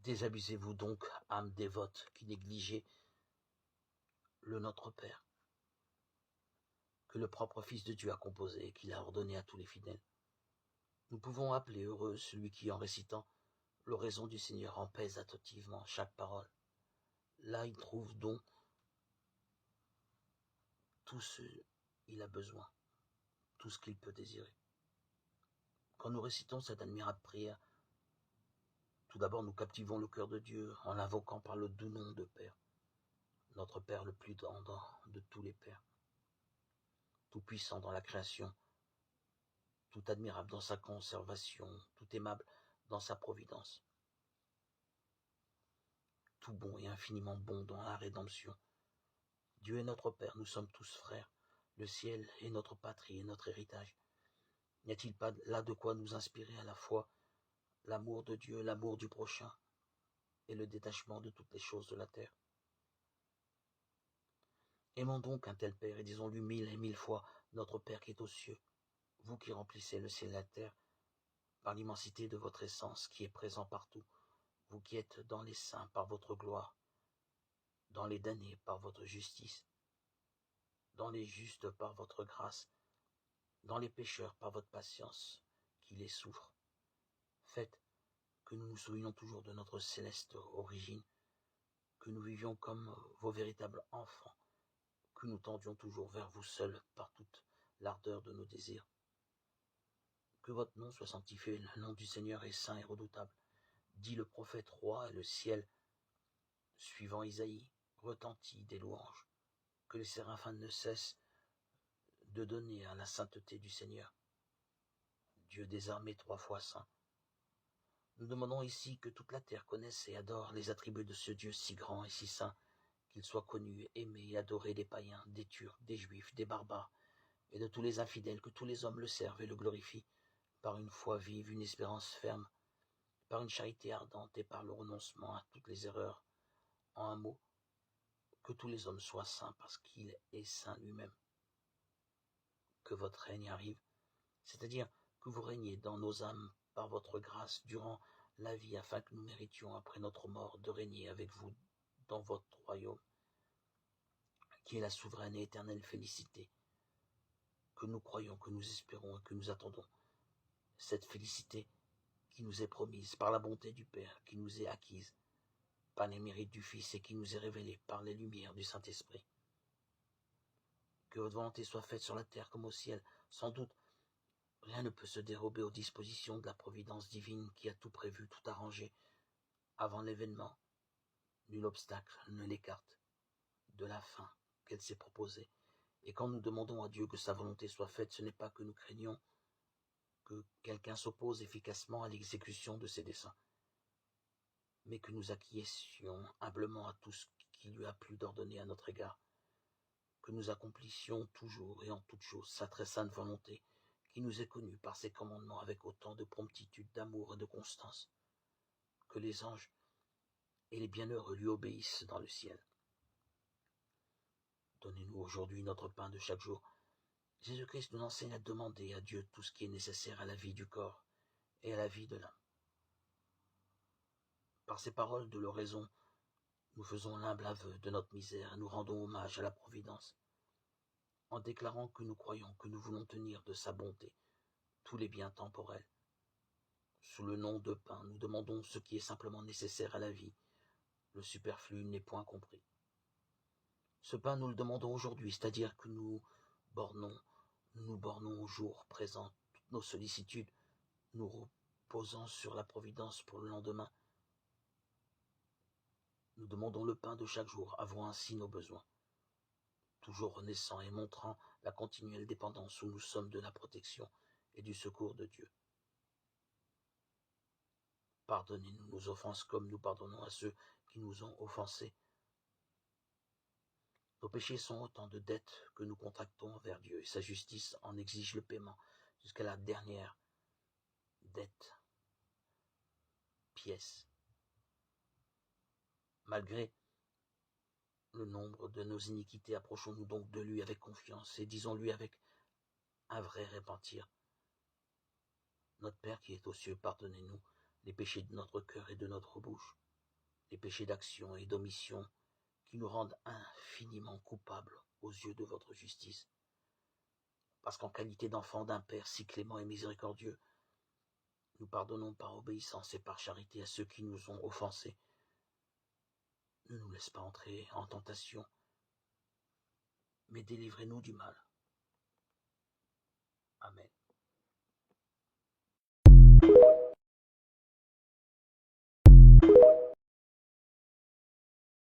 Désabusez-vous donc, âme dévote, qui négligez le Notre Père, que le propre Fils de Dieu a composé et qu'il a ordonné à tous les fidèles. Nous pouvons appeler heureux celui qui, en récitant l'oraison du Seigneur, en pèse attentivement chaque parole. Là, il trouve donc tout ce qu'il a besoin, tout ce qu'il peut désirer. Quand nous récitons cette admirable prière, tout d'abord nous captivons le cœur de Dieu en l'invoquant par le doux nom de Père, notre Père le plus tendre de tous les pères, tout puissant dans la création, tout admirable dans sa conservation, tout aimable dans sa providence, tout bon et infiniment bon dans la rédemption. Dieu est notre Père, nous sommes tous frères, le ciel est notre patrie et notre héritage. N'y a-t-il pas là de quoi nous inspirer à la fois l'amour de Dieu, l'amour du prochain et le détachement de toutes les choses de la terre? Aimons donc un tel Père et disons-lui 1000 et 1000 fois, notre Père qui est aux cieux, vous qui remplissez le ciel et la terre par l'immensité de votre essence qui est présent partout, vous qui êtes dans les saints par votre gloire, dans les damnés par votre justice, dans les justes par votre grâce, dans les pécheurs par votre patience qui les souffre. Faites que nous nous souvenions toujours de notre céleste origine, que nous vivions comme vos véritables enfants, que nous tendions toujours vers vous seuls par toute l'ardeur de nos désirs. Que votre nom soit sanctifié, le nom du Seigneur est saint et redoutable, dit le prophète roi, et le ciel, suivant Isaïe, retentit des louanges. Que les séraphins ne cessent de donner à la sainteté du Seigneur, Dieu des armées 3 fois saint. Nous demandons ici que toute la terre connaisse et adore les attributs de ce Dieu si grand et si saint, qu'il soit connu, aimé et adoré des païens, des Turcs, des Juifs, des barbares, et de tous les infidèles, que tous les hommes le servent et le glorifient, par une foi vive, une espérance ferme, par une charité ardente et par le renoncement à toutes les erreurs. En un mot, que tous les hommes soient saints parce qu'il est saint lui-même. Que votre règne arrive, c'est-à-dire que vous régnez dans nos âmes par votre grâce durant la vie, afin que nous méritions après notre mort de régner avec vous dans votre royaume, qui est la souveraine et éternelle félicité, que nous croyons, que nous espérons et que nous attendons. Cette félicité qui nous est promise par la bonté du Père, qui nous est acquise par les mérites du Fils et qui nous est révélée par les lumières du Saint-Esprit. Que votre volonté soit faite sur la terre comme au ciel. Sans doute, rien ne peut se dérober aux dispositions de la providence divine qui a tout prévu, tout arrangé. Avant l'événement, nul obstacle ne l'écarte de la fin qu'elle s'est proposée. Et quand nous demandons à Dieu que sa volonté soit faite, ce n'est pas que nous craignons que quelqu'un s'oppose efficacement à l'exécution de ses desseins, mais que nous acquiescions humblement à tout ce qui lui a plu d'ordonner à notre égard, que nous accomplissions toujours et en toute chose sa très sainte volonté, qui nous est connue par ses commandements avec autant de promptitude, d'amour et de constance, que les anges et les bienheureux lui obéissent dans le ciel. Donnez-nous aujourd'hui notre pain de chaque jour. Jésus-Christ nous enseigne à demander à Dieu tout ce qui est nécessaire à la vie du corps et à la vie de l'âme. Par ces paroles de l'oraison, nous faisons l'humble aveu de notre misère et nous rendons hommage à la Providence, en déclarant que nous croyons que nous voulons tenir de sa bonté tous les biens temporels. Sous le nom de pain, nous demandons ce qui est simplement nécessaire à la vie. Le superflu n'est point compris. Ce pain, nous le demandons aujourd'hui, c'est-à-dire que nous nous bornons au jour présent toutes nos sollicitudes, nous reposant sur la providence pour le lendemain. Nous demandons le pain de chaque jour, avouant ainsi nos besoins, toujours renaissant et montrant la continuelle dépendance où nous sommes de la protection et du secours de Dieu. Pardonnez-nous nos offenses comme nous pardonnons à ceux qui nous ont offensés. Nos péchés sont autant de dettes que nous contractons envers Dieu, et sa justice en exige le paiement jusqu'à la dernière dette, pièce. Malgré le nombre de nos iniquités, approchons-nous donc de lui avec confiance et disons-lui avec un vrai repentir. Notre Père qui est aux cieux, pardonnez-nous les péchés de notre cœur et de notre bouche. les péchés d'action et d'omission qui nous rendent infiniment coupables aux yeux de votre justice. Parce qu'en qualité d'enfants d'un Père si clément et miséricordieux, nous pardonnons par obéissance et par charité à ceux qui nous ont offensés. Ne nous laisse pas entrer en tentation, mais délivrez-nous du mal.